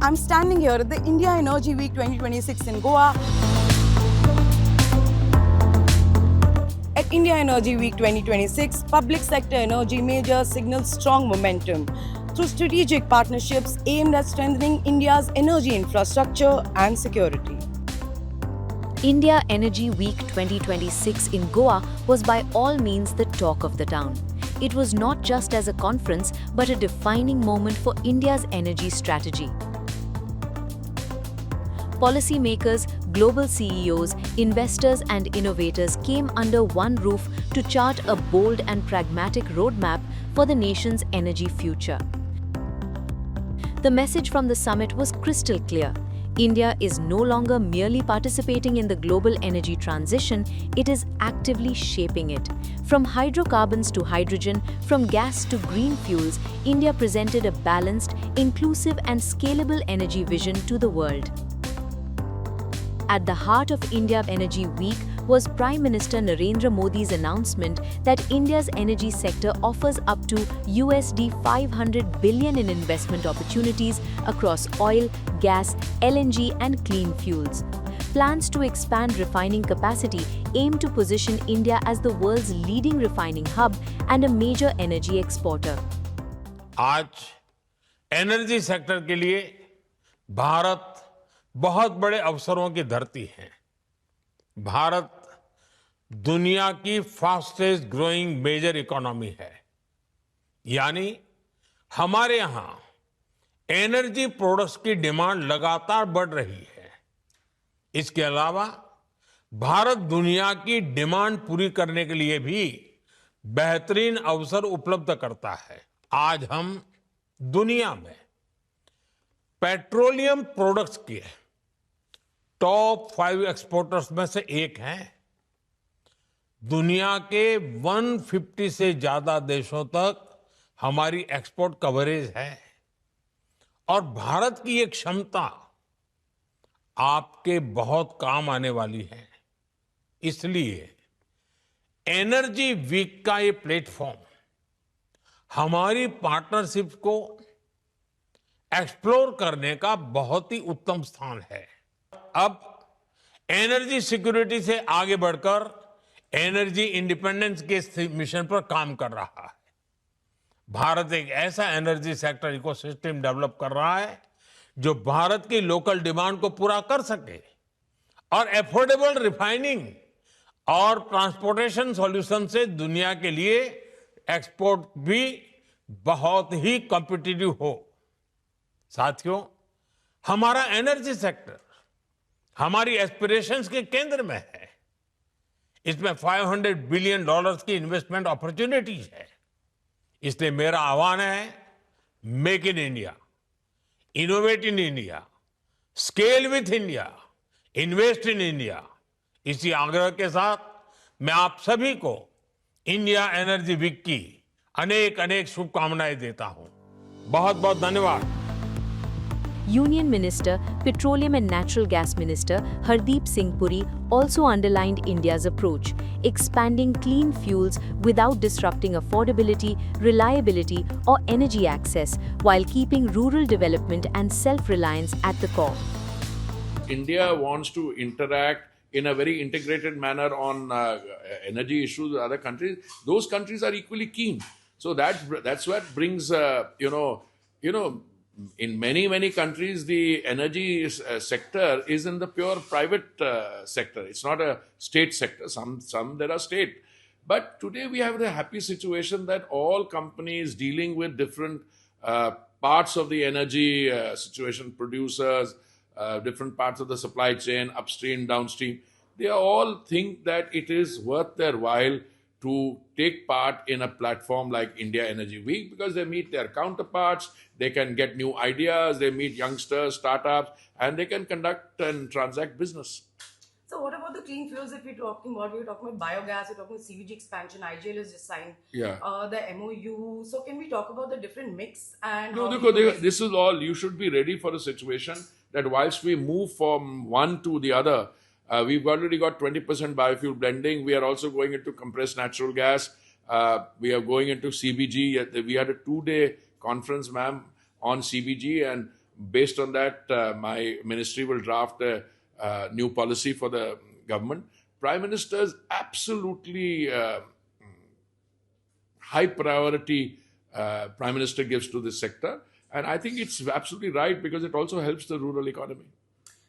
I'm standing here at the India Energy Week 2026 in Goa. At India Energy Week 2026, public sector energy majors signal strong momentum through strategic partnerships aimed at strengthening India's energy infrastructure and security. India Energy Week 2026 in Goa was by all means the talk of the town. It was not just as a conference, but a defining moment for India's energy strategy. Policymakers, global CEOs, investors and innovators came under one roof to chart a bold and pragmatic roadmap for the nation's energy future. The message from the summit was crystal clear. India is no longer merely participating in the global energy transition, it is actively shaping it. From hydrocarbons to hydrogen, from gas to green fuels, India presented a balanced, inclusive and scalable energy vision to the world. At the heart of India Energy Week was Prime Minister Narendra Modi's announcement that India's energy sector offers up to $500 billion in investment opportunities across oil, gas, LNG and clean fuels. Plans to expand refining capacity aim to position India as the world's leading refining hub and a major energy exporter. आज energy sector के लिए भारत बहुत बड़े अवसरों की धरती है। भारत दुनिया की फास्टेस्ट ग्रोइंग मेजर इकोनॉमी है। यानी हमारे यहां एनर्जी प्रोडक्ट्स की डिमांड लगातार बढ़ रही है। इसके अलावा भारत दुनिया की डिमांड पूरी करने के लिए भी बेहतरीन अवसर उपलब्ध करता है। आज हम दुनिया में पेट्रोलियम प्रोडक्ट्स के टॉप 5 एक्सपोर्टर्स में से एक हैं। दुनिया के 150 से ज्यादा देशों तक हमारी एक्सपोर्ट कवरेज है और भारत की ये क्षमता आपके बहुत काम आने वाली है। इसलिए एनर्जी वीक का ये प्लेटफॉर्म हमारी पार्टनरशिप को एक्सप्लोर करने का बहुत ही उत्तम स्थान है। अब एनर्जी सिक्योरिटी से आगे बढ़कर एनर्जी इंडिपेंडेंस के मिशन पर काम कर रहा है। भारत एक ऐसा एनर्जी सेक्टर इकोसिस्टम डेवलप कर रहा है जो भारत की लोकल डिमांड को पूरा कर सके और एफोर्डेबल रिफाइनिंग और ट्रांसपोर्टेशन सॉल्यूशन से दुनिया के लिए एक्सपोर्ट भी बहुत ही कॉम्पिटिटिव हो। साथियों, हमारा एनर्जी सेक्टर हमारी एस्पिरेशंस के केंद्र में है। इसमें $500 बिलियन की इन्वेस्टमेंट अपॉर्चुनिटीज है। इसलिए मेरा आह्वान है, make in India, innovate in India, scale with India, invest in India. इसी आग्रह के साथ मैं आप सभी को इंडिया एनर्जी वीक की अनेक अनेक शुभकामनाएं देता हूं। बहुत बहुत धन्यवाद। Union Minister, Petroleum and Natural Gas Minister Hardeep Singh Puri also underlined India's approach, expanding clean fuels without disrupting affordability, reliability or energy access while keeping rural development and self-reliance at the core. India wants to interact in a very integrated manner on energy issues with other countries. Those countries are equally keen. So that's what brings, in many countries, the energy sector is in the pure private sector. It's not a state sector. Some there are state. But today we have the happy situation that all companies dealing with different parts of the energy situation, producers, different parts of the supply chain, upstream, downstream, they all think that it is worth their while to take part in a platform like India Energy Week because they meet their counterparts, they can get new ideas, they meet youngsters, startups, and they can conduct and transact business. So what about the clean fuels if we're talking about? We're talking about biogas, we're talking about CBG expansion, IGL has just signed the MOU. So can we talk about the different mix? And no, this is all, you should be ready for a situation that whilst we move from one to the other, we've already got 20% biofuel blending. We are also going into compressed natural gas. We are going into CBG. We had a 2-day conference, ma'am, on CBG, and Based on that, my ministry will draft a new policy for the government. Prime Minister's absolutely high priority Prime Minister gives to this sector. And I think it's absolutely right because it also helps the rural economy.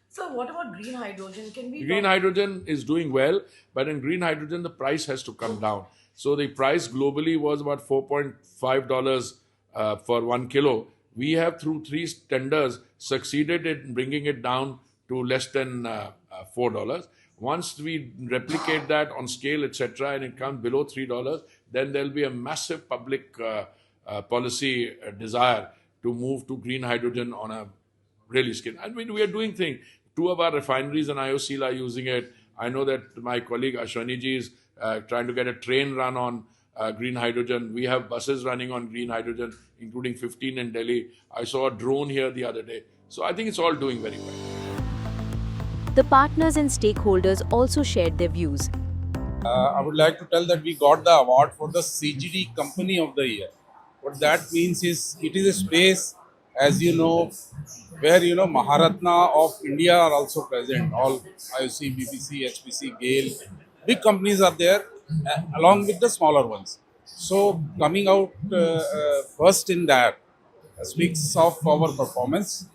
So, what about green hydrogen? Can we Green hydrogen is doing well, but in green hydrogen, the price has to come down. So the price globally was about $4.5 for 1 kilo. We have, through 3 tenders, succeeded in bringing it down to less than $4. Once we replicate that on scale, etc., and it comes below $3, then there'll be a massive public policy desire to move to green hydrogen on a really scale. I mean, we are doing things. 2 of our refineries in IOCL are using it. I know that my colleague Ashwani ji is trying to get a train run on green hydrogen. We have buses running on green hydrogen, including 15 in Delhi. I saw a drone here the other day. So I think it's all doing very well. The partners and stakeholders also shared their views. I would like to tell that we got the award for the CGD Company of the Year. What that means is it is a space, as you know, where Maharatna of India are also present. All IOC, BPC, HPC, GAIL, big companies are there, along with the smaller ones. So coming out first in that speaks of our performance.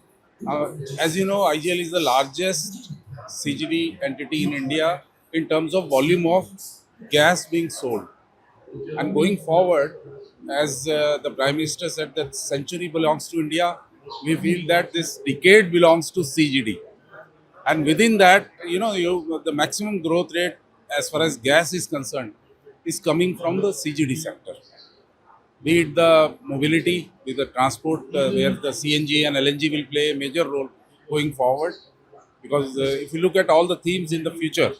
As you know, IGL is the largest CGD entity in India in terms of volume of gas being sold. And going forward, as the Prime Minister said that century belongs to India, we feel that this decade belongs to CGD. And within that, the maximum growth rate as far as gas is concerned is coming from the CGD sector. Be it the mobility, be the transport, where the CNG and LNG will play a major role going forward. Because if you look at all the themes in the future,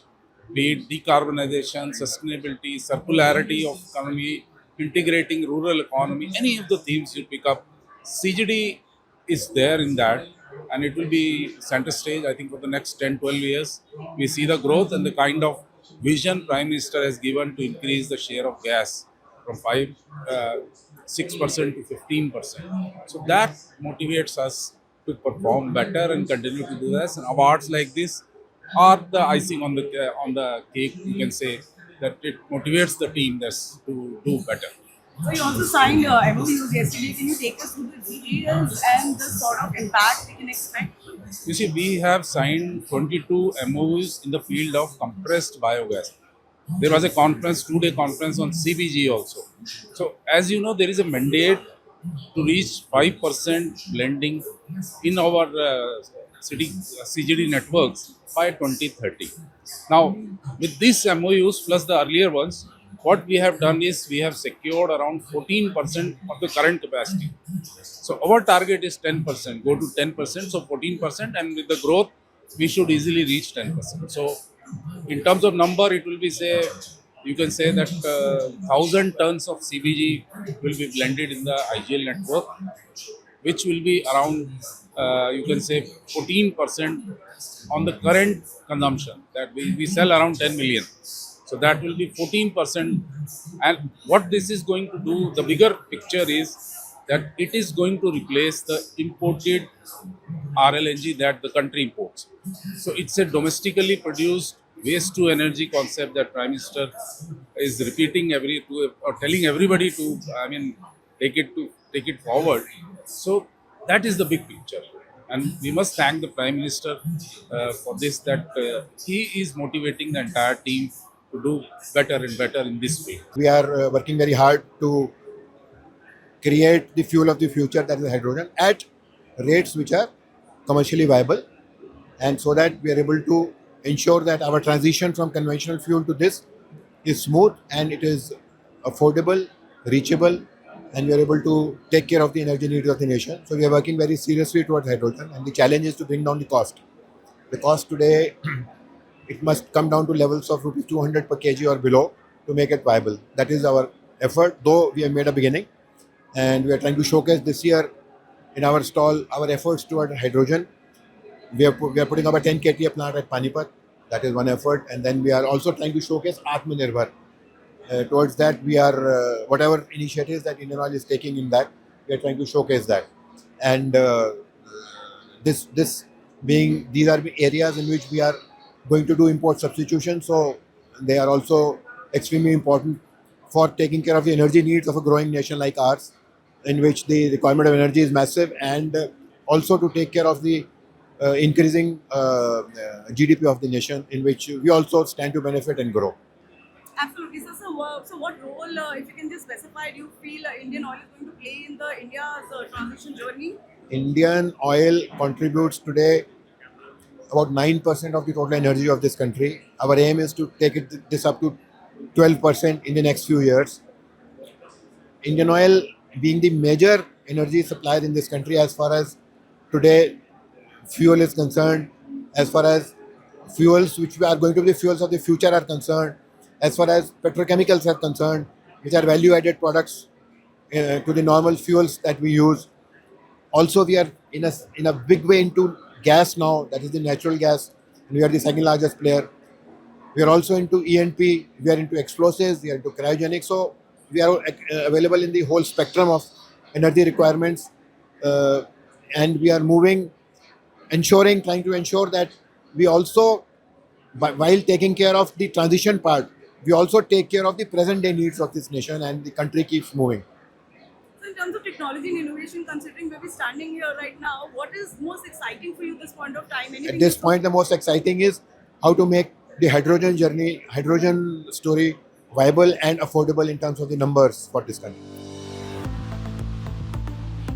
be it decarbonization, sustainability, circularity of economy, integrating rural economy, any of the themes you pick up, CGD is there in that, and it will be center stage, I think, for the next 10, 12 years. We see the growth and the kind of vision Prime Minister has given to increase the share of gas from 6% to 15%. So that motivates us to perform better and continue to do this. And awards like this are the icing on the cake. You can say that it motivates the team to do better. So you also signed MOUs yesterday. Can you take us through the details and the sort of impact we can expect? You see, we have signed 22 MOUs in the field of compressed biogas. There was a conference, 2-day conference on CBG also. So, as you know, there is a mandate to reach 5% blending in our CGD networks by 2030. Now, with these MOUs plus the earlier ones, what we have done is we have secured around 14% of the current capacity. So our target is 10%, go to 10%, so 14%, and with the growth, we should easily reach 10%. So in terms of number, it will be, you can say that 1,000 tons of CBG will be blended in the IGL network, which will be around, you can say 14% on the current consumption, that we sell around 10 million. So that will be 14%. And what this is going to do, the bigger picture is that it is going to replace the imported RLNG that the country imports. So it's a domestically produced waste to energy concept that Prime Minister is repeating or telling everybody to, take it forward. So that is the big picture. And we must thank the Prime Minister for this, that he is motivating the entire team to do better and better in this way. We are working very hard to create the fuel of the future, that is hydrogen, at rates which are commercially viable, and so that we are able to ensure that our transition from conventional fuel to this is smooth and it is affordable, reachable, and we are able to take care of the energy needs of the nation. So we are working very seriously towards hydrogen, and the challenge is to bring down the cost. The cost today, it must come down to levels of rupees 200 per kg or below to make it viable. That is our effort, though we have made a beginning, and we are trying to showcase this year in our stall our efforts toward hydrogen. We are putting up a 10 KTA plant at Panipat. That is one effort, and then we are also trying to showcase Atmanirbhar. Towards that, we are whatever initiatives that Indian Oil is taking in that, we are trying to showcase that. And This being, these are areas in which we are going to do import substitution, so they are also extremely important for taking care of the energy needs of a growing nation like ours, in which the requirement of energy is massive, and also to take care of the increasing GDP of the nation, in which we also stand to benefit and grow. Absolutely. So what role, if you can just specify, do you feel Indian oil is going to play in the India's transition journey? Indian oil contributes today about 9% of the total energy of this country. Our aim is to take this up to 12% in the next few years. Indian Oil being the major energy supplier in this country, as far as today fuel is concerned, as far as fuels which are going to be the fuels of the future are concerned, as far as petrochemicals are concerned, which are value added products to the normal fuels that we use. Also, we are in a big way into gas now, that is the natural gas, and we are the second largest player. We are also into E&P, we are into explosives, we are into cryogenics. So we are available in the whole spectrum of energy requirements, uh, and we are moving, trying to ensure that we also, while taking care of the transition part, we also take care of the present day needs of this nation, and the country keeps moving. So in terms of technology and innovation, considering where we're standing here right now, what is most exciting for you at this point of time? At Anything this point, the most exciting is how to make the hydrogen story viable and affordable in terms of the numbers for this country.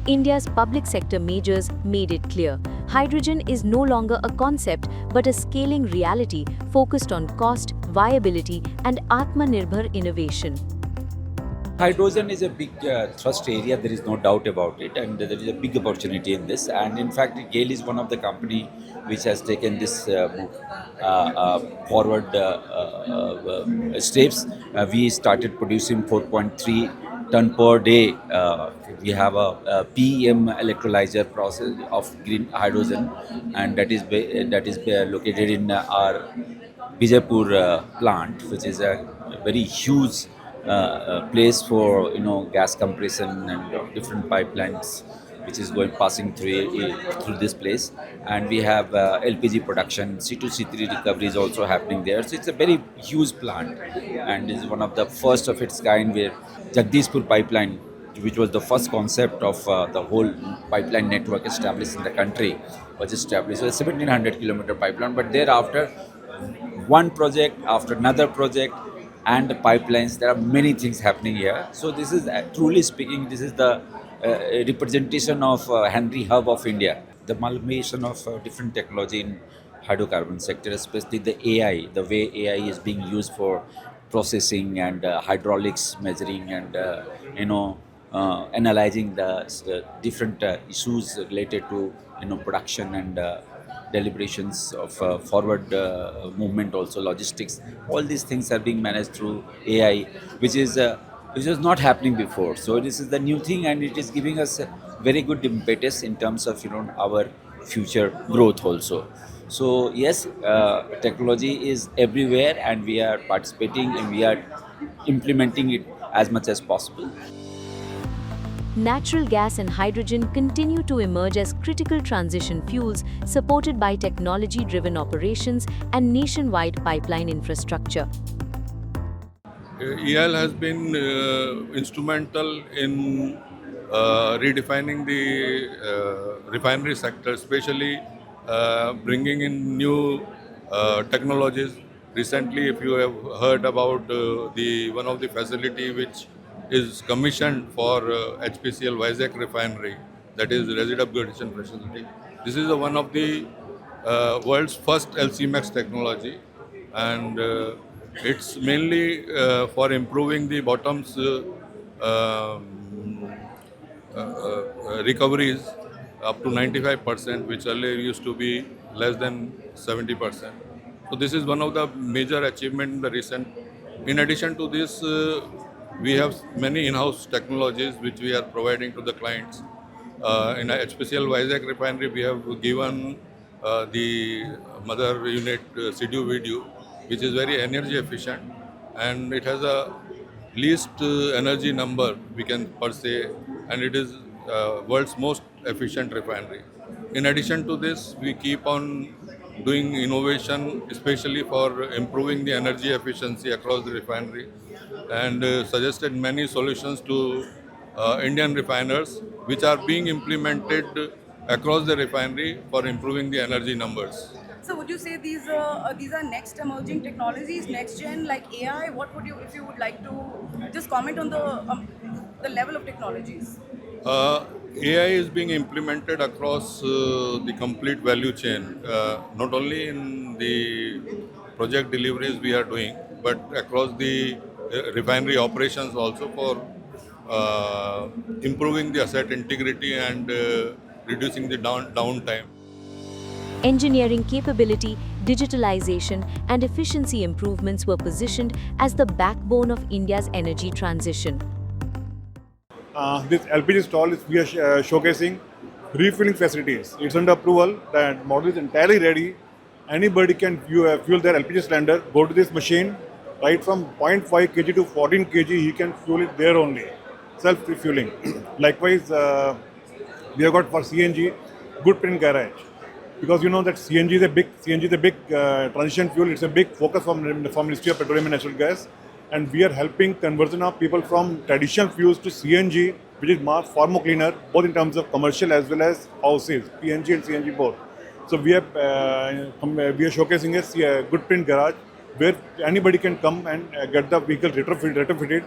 India's public sector majors made it clear. Hydrogen is no longer a concept but a scaling reality focused on cost, viability, and Atmanirbhar innovation. Hydrogen is a big thrust area, there is no doubt about it, and there is a big opportunity in this. And in fact, GAIL is one of the company which has taken this move forward steps. We started producing 4.3 ton per day. We have a PEM electrolyzer process of green hydrogen, and that is located in our Bijapur plant, which is a very huge place for gas compression and different pipelines, which is going passing through this place. And we have LPG production, C2 C3 recovery is also happening there. So it's a very huge plant, and is one of the first of its kind, where Jagdishpur pipeline, which was the first concept of the whole pipeline network established in the country, was established. So a 1700-kilometer pipeline, but thereafter one project after another project and the pipelines, there are many things happening here. So this is truly speaking, this is the representation of Henry Hub of India, the amalgamation of different technology in hydrocarbon sector, especially the AI, the way AI is being used for processing and hydraulics measuring and analyzing the different issues related to production and deliberations of forward movement, also logistics. All these things are being managed through AI, which was not happening before. So this is the new thing, and it is giving us a very good impetus in terms of our future growth also. So yes, technology is everywhere, and we are participating and we are implementing it as much as possible. Natural gas and hydrogen continue to emerge as critical transition fuels supported by technology-driven operations and nationwide pipeline infrastructure. EIL has been instrumental in redefining the refinery sector, especially bringing in new technologies. Recently, if you have heard about the one of the facility which is commissioned for HPCL Vizag refinery, that is resid upgradation facility. This is one of the world's first LCMX technology, and it's mainly for improving the bottoms recoveries up to 95%, which earlier used to be less than 70%. So this is one of the major achievements in the recent. In addition to this, we have many in-house technologies which we are providing to the clients. In HPCL Vizag refinery, we have given the mother unit CDU video, which is very energy efficient, and it has a least energy number we can per se, and it is world's most efficient refinery. In addition to this, we keep on doing innovation, especially for improving the energy efficiency across the refinery, and suggested many solutions to Indian refiners, which are being implemented across the refinery for improving the energy numbers. So would you say these are next emerging technologies, next gen like AI? What would you, if you would like to just comment on the level of technologies? Uh, AI is being implemented across the complete value chain, not only in the project deliveries we are doing, but across the refinery operations also for improving the asset integrity and reducing the downtime. Engineering capability, digitalization, and efficiency improvements were positioned as the backbone of India's energy transition. This LPG stall is we are showcasing refilling facilities. It's under approval. That model is entirely ready. Anybody can fuel their LPG cylinder. Go to this machine. Right from 0.5 kg to 14 kg, he can fuel it there only. Self-refueling. Likewise, we have got for CNG good print garage, because you know that CNG is a big transition fuel. It's a big focus from Ministry of Petroleum and Natural Gas, and we are helping conversion of people from traditional fuels to CNG, which is far more cleaner, both in terms of commercial as well as houses, PNG and CNG both. So we are showcasing a good print garage where anybody can come and get the vehicle retrofitted,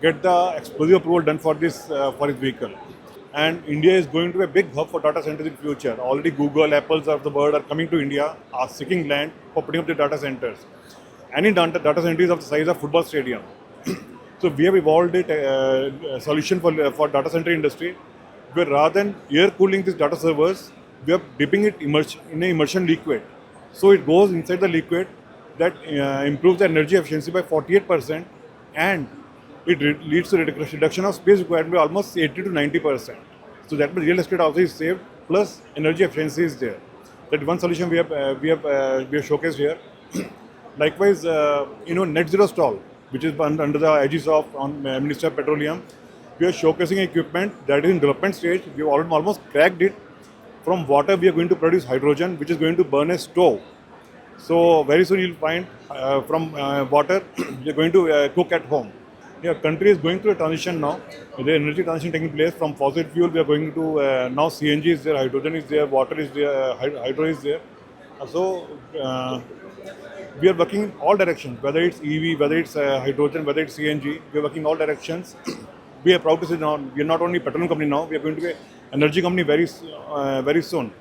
get the explosive approval done for this for his vehicle. And India is going to be a big hub for data centers in future. Already Google, Apples of the world are coming to India, are seeking land for putting up the data centers. Any data center is of the size of football stadium. So we have evolved a solution for data center industry, where rather than air cooling these data servers, we are dipping it in an immersion liquid. So it goes inside the liquid that improves the energy efficiency by 48%, and it leads to reduction of space required by almost 80 to 90%. So that means real estate also is saved, plus energy efficiency is there. That one solution we have showcased here. Likewise, net zero stall, which is under the aegis of Minister of Petroleum, we are showcasing equipment that is in development stage. We have almost cracked it. From water, we are going to produce hydrogen, which is going to burn a stove. So very soon you'll find from water, we are going to cook at home. Yeah, country is going through a transition now. The energy transition taking place from fossil fuel. We are going to now CNG is there, hydrogen is there, water is there, hydro is there. So we are working in all directions, whether it's EV, whether it's hydrogen, whether it's CNG. We are working in all directions. We are proud to say now we are not only a petroleum company now. We are going to be an energy company very soon.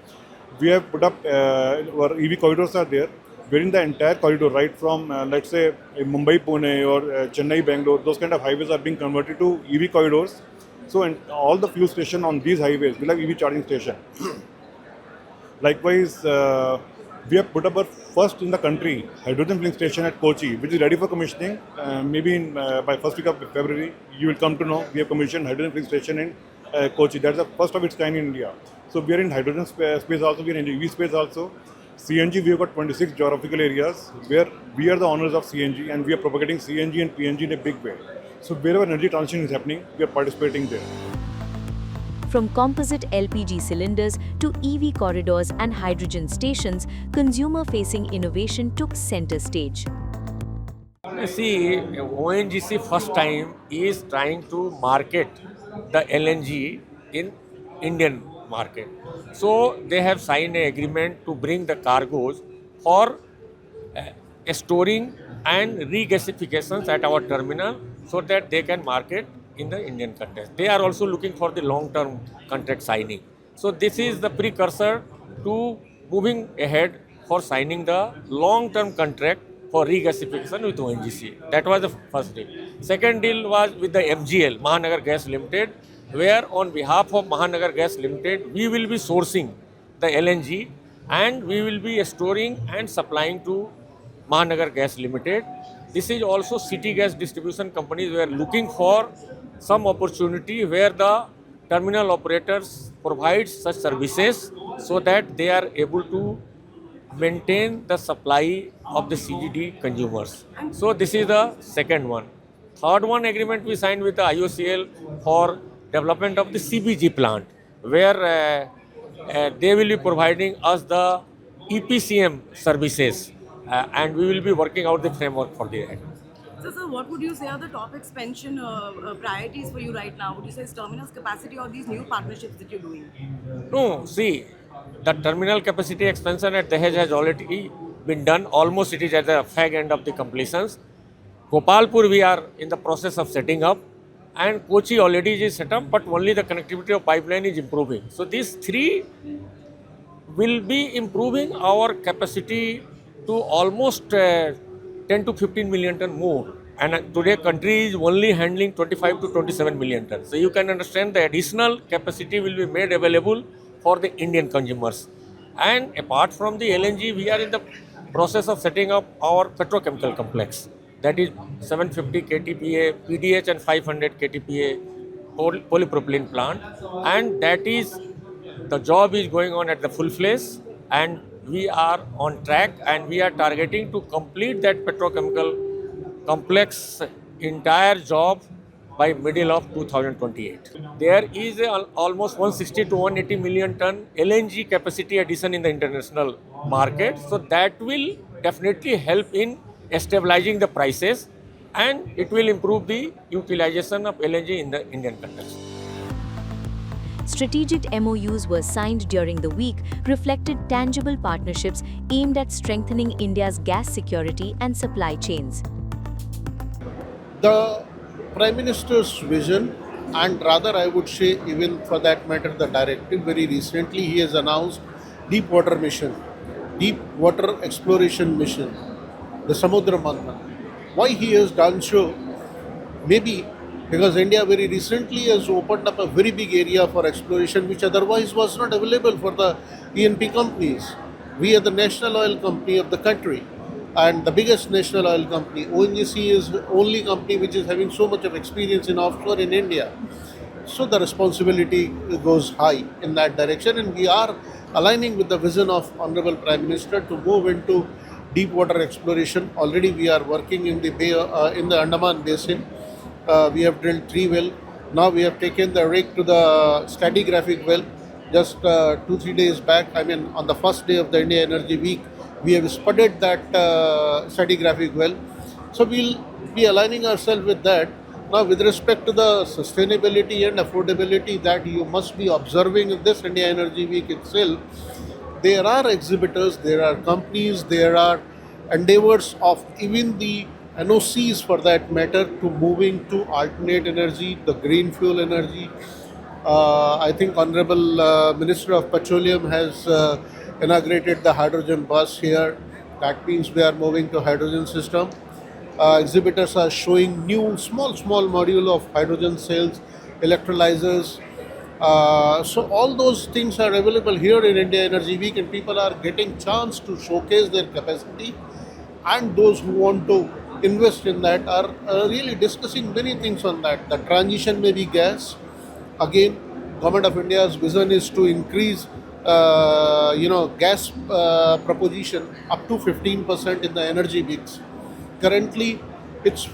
We have put up our EV corridors are there. Wherein the entire corridor, right from let's say Mumbai, Pune or Chennai, Bangalore, those kind of highways are being converted to EV corridors. So and all the fuel stations on these highways will have EV charging station. Likewise, we have put up our first in the country hydrogen filling station at Kochi, which is ready for commissioning. Maybe by first week of February, you will come to know we have commissioned hydrogen filling station in Kochi. That's the first of its kind in India. So we are in hydrogen space also, we are in EV space also. CNG, we have got 26 geographical areas where we are the owners of CNG, and we are propagating CNG and PNG in a big way. So wherever energy transition is happening, we are participating there. From composite LPG cylinders to EV corridors and hydrogen stations, consumer-facing innovation took center stage. See, ONGC first time is trying to market the LNG in Indian market. So they have signed an agreement to bring the cargoes for storing and regasifications at our terminal so that they can market in the Indian context. They are also looking for the long-term contract signing. So this is the precursor to moving ahead for signing the long-term contract for regasification with ONGC. That was the first deal. Second deal was with the MGL, Mahanagar Gas Limited, where on behalf of Mahanagar Gas Limited, we will be sourcing the LNG and we will be storing and supplying to Mahanagar Gas Limited. This is also city gas distribution companies were looking for some opportunity where the terminal operators provide such services so that they are able to maintain the supply of the CGD consumers. So this is the second one. Third one agreement we signed with the IOCL for development of the CBG plant, where they will be providing us the EPCM services, and we will be working out the framework for the. So, sir, what would you say are the top expansion priorities for you right now? Would you say it's terminus capacity or these new partnerships that you're doing? No, see, the terminal capacity expansion at Dahej has already been done. Almost it is at the fag end of the completions. Gopalpur we are in the process of setting up, and Kochi already is set up, but only the connectivity of pipeline is improving. So these three will be improving our capacity to almost 10 to 15 million ton more. And today country is only handling 25 to 27 million tons. So you can understand the additional capacity will be made available for the Indian consumers. And apart from the LNG, we are in the process of setting up our petrochemical complex. That is 750 KTPA PDH and 500 KTPA polypropylene plant. And that is, the job is going on at the full fledged, and we are on track, and we are targeting to complete that petrochemical complex entire job by middle of 2028. There is almost 160 to 180 million ton LNG capacity addition in the international market. So that will definitely help in stabilizing the prices, and it will improve the utilization of LNG in the Indian context. Strategic MOUs were signed during the week, reflected tangible partnerships aimed at strengthening India's gas security and supply chains. The Prime Minister's vision, and rather I would say even for that matter the directive, very recently he has announced deep water mission, deep water exploration mission, the Samudra Manthan. Why he has done so? Maybe because India very recently has opened up a very big area for exploration which otherwise was not available for the E&P companies. We are the national oil company of the country, and the biggest national oil company. ONGC is the only company which is having so much of experience in offshore in India. So the responsibility goes high in that direction, and we are aligning with the vision of Honorable Prime Minister to move into deep water exploration. Already we are working in the in the Andaman Basin. We have drilled 3 wells. Now we have taken the rig to the stratigraphic well. Just 2-3 days back, I mean on the first day of the India Energy Week, we have spudded that stratigraphic well. So we'll be aligning ourselves with that. Now with respect to the sustainability and affordability that you must be observing in this India Energy Week itself, there are exhibitors, there are companies, there are endeavors of even the NOCs for that matter to moving to alternate energy, the green fuel energy. I think Honorable Minister of Petroleum has inaugurated the hydrogen bus here. That means we are moving to hydrogen system. Exhibitors are showing new small module of hydrogen cells, electrolyzers. So all those things are available here in India Energy Week, and people are getting chance to showcase their capacity, and those who want to invest in that are really discussing many things on that. The transition may be gas. Again, Government of India's vision is to increase gas proposition up to 15% in the energy mix. Currently, it's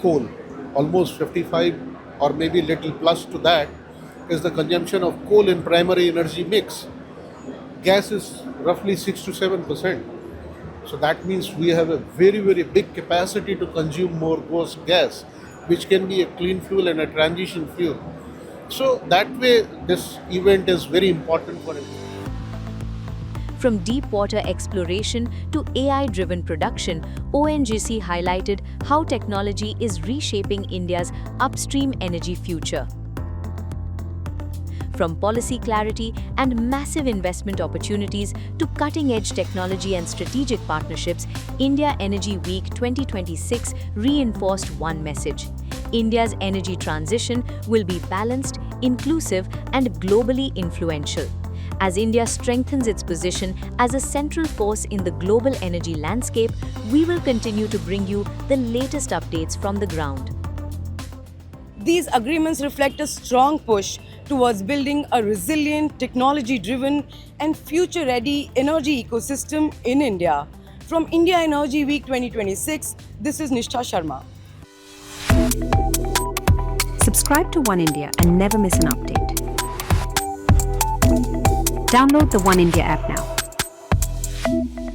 coal, almost 55 or maybe little plus to that is the consumption of coal in primary energy mix. Gas is roughly 6 to 7%. So that means we have a very big capacity to consume more gas, which can be a clean fuel and a transition fuel. So that way, this event is very important for India. From deep water exploration to AI-driven production, ONGC highlighted how technology is reshaping India's upstream energy future. From policy clarity and massive investment opportunities to cutting-edge technology and strategic partnerships, India Energy Week 2026 reinforced one message: India's energy transition will be balanced, inclusive, and globally influential. As India strengthens its position as a central force in the global energy landscape, we will continue to bring you the latest updates from the ground. These agreements reflect a strong push towards building a resilient, technology-driven and future-ready energy ecosystem in India. From India Energy Week 2026, this is Nishtha Sharma. Subscribe to One India and never miss an update. Download the One India app now.